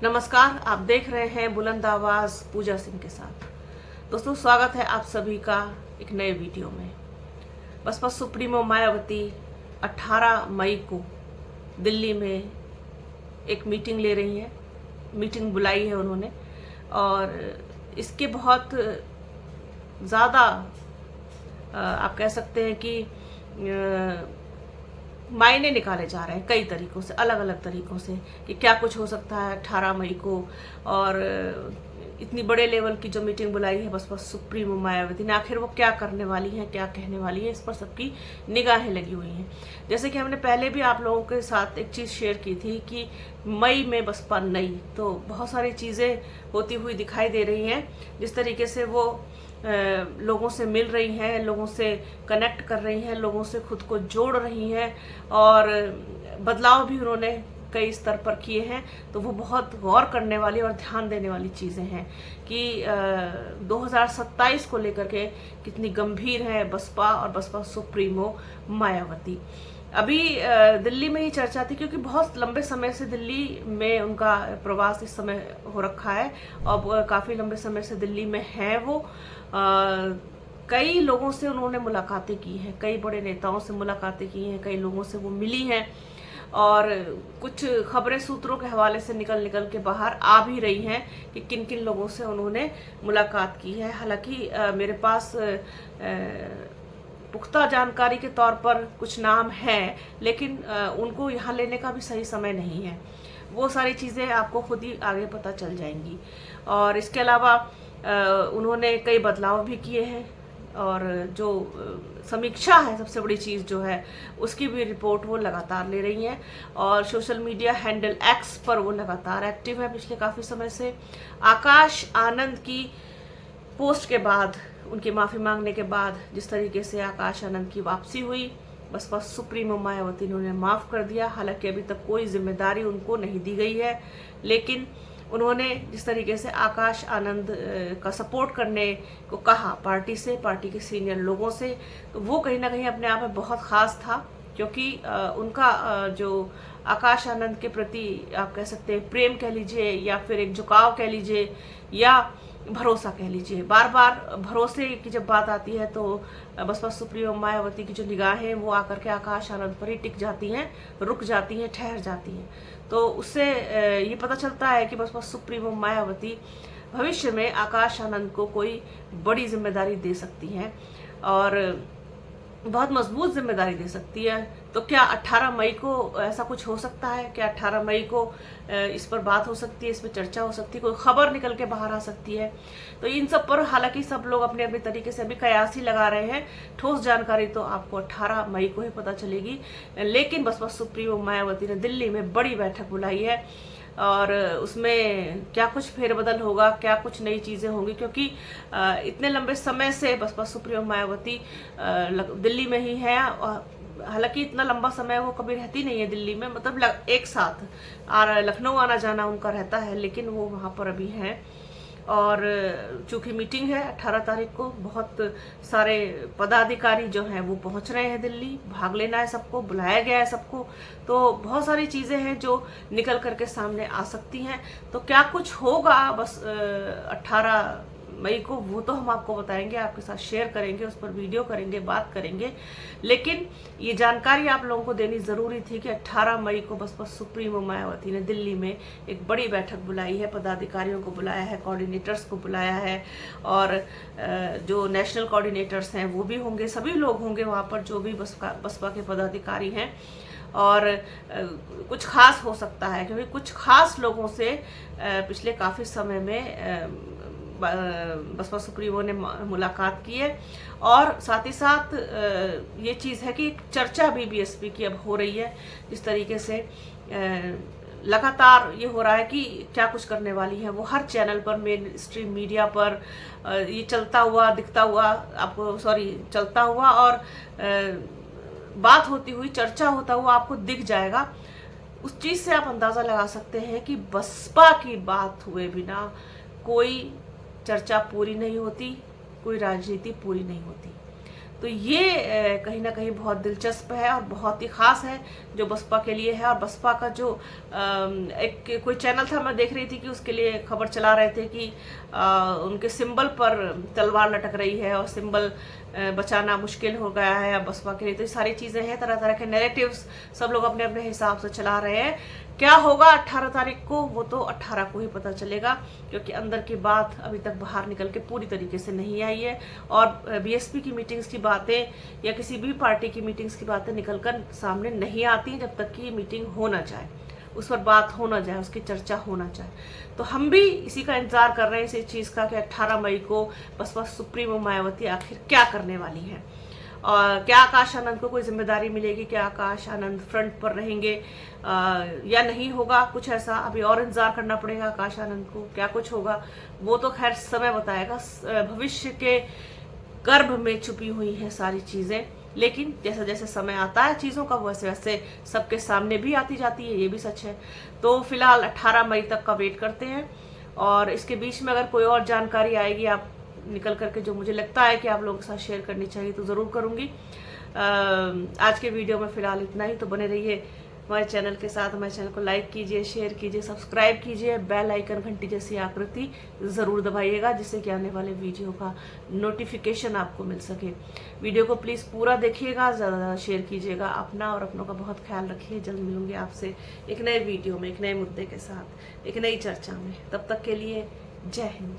नमस्कार, आप देख रहे हैं बुलंद आवाज पूजा सिंह के साथ। दोस्तों, स्वागत है आप सभी का एक नए वीडियो में। बसपा सुप्रीमो मायावती 18 मई को दिल्ली में एक मीटिंग ले रही हैं। मीटिंग बुलाई है उन्होंने और इसके बहुत ज़्यादा आप कह सकते हैं कि मायने निकाले जा रहे हैं कई तरीकों से, अलग अलग तरीकों से कि क्या कुछ हो सकता है 18 मई को। और इतनी बड़े लेवल की जो मीटिंग बुलाई है बसपा सुप्रीमो मायावती ने, आखिर वो क्या करने वाली हैं, क्या कहने वाली है, इस पर सबकी निगाहें लगी हुई हैं। जैसे कि हमने पहले भी आप लोगों के साथ एक चीज़ शेयर की थी कि मई में बसपा नई, तो बहुत सारी चीज़ें होती हुई दिखाई दे रही हैं। जिस तरीके से वो लोगों से मिल रही हैं, लोगों से कनेक्ट कर रही हैं, लोगों से खुद को जोड़ रही हैं और बदलाव भी उन्होंने कई स्तर पर किए हैं। तो वो बहुत गौर करने वाली और ध्यान देने वाली चीज़ें हैं कि 2027 को लेकर के कितनी गंभीर है बसपा और बसपा सुप्रीमो मायावती। अभी दिल्ली में ही चर्चा थी क्योंकि बहुत लंबे समय से दिल्ली में उनका प्रवास इस समय हो रखा है और काफ़ी लंबे समय से दिल्ली में है वो। कई लोगों से उन्होंने मुलाकातें की हैं, कई बड़े नेताओं से मुलाकातें की हैं, कई लोगों से वो मिली हैं और कुछ खबरें सूत्रों के हवाले से निकल निकल के बाहर आ भी रही हैं कि किन किन लोगों से उन्होंने मुलाकात की है। हालांकि मेरे पास पुख्ता जानकारी के तौर पर कुछ नाम हैं, लेकिन उनको यहाँ लेने का भी सही समय नहीं है। वो सारी चीज़ें आपको खुद ही आगे पता चल जाएंगी। और इसके अलावा उन्होंने कई बदलाव भी किए हैं और जो समीक्षा है, सबसे बड़ी चीज़ जो है उसकी भी रिपोर्ट वो लगातार ले रही हैं और सोशल मीडिया हैंडल एक्स पर वो लगातार एक्टिव है पिछले काफ़ी समय से। आकाश आनंद की पोस्ट के बाद, उनकी माफ़ी मांगने के बाद जिस तरीके से आकाश आनंद की वापसी हुई, बसपा सुप्रीमो मायावती ने उन्हें माफ़ कर दिया। हालांकि अभी तक कोई जिम्मेदारी उनको नहीं दी गई है, लेकिन उन्होंने जिस तरीके से आकाश आनंद का सपोर्ट करने को कहा पार्टी से, पार्टी के सीनियर लोगों से, तो वो कहीं ना कहीं अपने आप में बहुत ख़ास था। क्योंकि उनका जो आकाश आनंद के प्रति आप कह सकते हैं प्रेम कह लीजिए या फिर एक झुकाव कह लीजिए या भरोसा कह लीजिए, बार बार भरोसे की जब बात आती है तो बसपा सुप्रीमो मायावती की जो निगाहें वो आकर के आकाश आनंद पर ही टिक जाती हैं, रुक जाती हैं, ठहर जाती हैं। तो उससे ये पता चलता है कि बसपा सुप्रीमो मायावती भविष्य में आकाश आनंद को कोई बड़ी जिम्मेदारी दे सकती हैं और बहुत मजबूत जिम्मेदारी दे सकती है। तो क्या 18 मई को ऐसा कुछ हो सकता है? क्या 18 मई को इस पर बात हो सकती है, इस पर चर्चा हो सकती है, कोई खबर निकल के बाहर आ सकती है? तो इन सब पर हालांकि सब लोग अपने अपने तरीके से अभी कयास ही लगा रहे हैं। ठोस जानकारी तो आपको 18 मई को ही पता चलेगी। लेकिन बसपा सुप्रीमो मायावती ने दिल्ली में बड़ी बैठक बुलाई है और उसमें क्या कुछ फेरबदल होगा, क्या कुछ नई चीज़ें होंगी, क्योंकि इतने लंबे समय से बसपा सुप्रीमो मायावती दिल्ली में ही है। हालांकि इतना लंबा समय वो कभी रहती नहीं है दिल्ली में, मतलब एक साथ लखनऊ आना जाना उनका रहता है, लेकिन वो वहाँ पर अभी हैं। और चूंकि मीटिंग है 18 तारीख को, बहुत सारे पदाधिकारी जो हैं वो पहुंच रहे हैं दिल्ली, भाग लेना है सबको, बुलाया गया है सबको। तो बहुत सारी चीज़ें हैं जो निकल करके सामने आ सकती हैं। तो क्या कुछ होगा बस 18 मई को, वो तो हम आपको बताएंगे, आपके साथ शेयर करेंगे, उस पर वीडियो करेंगे, बात करेंगे। लेकिन ये जानकारी आप लोगों को देनी ज़रूरी थी कि 18 मई को बसपा सुप्रीमो मायावती ने दिल्ली में एक बड़ी बैठक बुलाई है, पदाधिकारियों को बुलाया है, कोऑर्डिनेटर्स को बुलाया है और जो नेशनल कोऑर्डिनेटर्स हैं वो भी होंगे, सभी लोग होंगे वहाँ पर जो भी बसपा के पदाधिकारी हैं। और कुछ खास हो सकता है क्योंकि कुछ खास लोगों से पिछले काफ़ी समय में बसपा सुप्रीमो ने मुलाकात की है। और साथ ही साथ ये चीज़ है कि चर्चा भी बीएसपी की अब हो रही है। जिस तरीके से लगातार ये हो रहा है कि क्या कुछ करने वाली है वो, हर चैनल पर, मेन स्ट्रीम मीडिया पर ये चलता हुआ दिखता हुआ आपको, चलता हुआ और बात होती हुई, चर्चा होता हुआ आपको दिख जाएगा। उस चीज़ से आप अंदाज़ा लगा सकते हैं कि बसपा की बात हुए बिना कोई चर्चा पूरी नहीं होती, कोई राजनीति पूरी नहीं होती। तो ये कहीं ना कहीं बहुत दिलचस्प है और बहुत ही खास है जो बसपा के लिए है। और बसपा का जो एक कोई चैनल था, मैं देख रही थी कि उसके लिए खबर चला रहे थे कि उनके सिंबल पर तलवार लटक रही है और सिंबल बचाना मुश्किल हो गया है अब बसपा के लिए। तो ये सारी चीजें हैं, तरह तरह के नैरेटिव्स सब लोग अपने अपने हिसाब से चला रहे हैं। क्या होगा 18 तारीख को, वो तो 18 को ही पता चलेगा, क्योंकि अंदर की बात अभी तक बाहर निकल के पूरी तरीके से नहीं आई है। और बीएसपी की मीटिंग्स की बातें या किसी भी पार्टी की मीटिंग्स की बातें निकलकर सामने नहीं आती जब तक कि ये मीटिंग हो ना जाए, उस पर बात हो ना जाए, उसकी चर्चा हो ना जाए। तो हम भी इसी का इंतजार कर रहे हैं, इसी चीज का कि 18 मई को बसपा सुप्रीमो मायावती आखिर क्या करने वाली है। और क्या आकाश आनंद को कोई जिम्मेदारी मिलेगी, क्या आकाश आनंद फ्रंट पर रहेंगे या नहीं होगा कुछ ऐसा। अभी और इंतजार करना पड़ेगा आकाश आनंद को, क्या कुछ होगा वो तो खैर समय बताएगा। भविष्य के गर्भ में छुपी हुई हैं सारी चीजें, लेकिन जैसे जैसे समय आता है चीजों का वैसे वैसे सबके सामने भी आती जाती है, ये भी सच है। तो फिलहाल 18 मई तक का वेट करते हैं, और इसके बीच में अगर कोई और जानकारी आएगी आप निकल करके जो मुझे लगता है कि आप लोगों के साथ शेयर करनी चाहिए तो ज़रूर करूँगी। आज के वीडियो में फ़िलहाल इतना ही। तो बने रहिए हमारे चैनल के साथ, हमारे चैनल को लाइक कीजिए, शेयर कीजिए, सब्सक्राइब कीजिए, बेल आइकन घंटी जैसी आकृति ज़रूर दबाइएगा जिससे कि आने वाले वीडियो का नोटिफिकेशन आपको मिल सके। वीडियो को प्लीज़ पूरा देखिएगा, ज़्यादा शेयर कीजिएगा। अपना और अपनों का बहुत ख्याल रखिए। जल्द मिलूंगी आपसे एक नए वीडियो में, एक नए मुद्दे के साथ, एक नई चर्चा में। तब तक के लिए जय हिंद।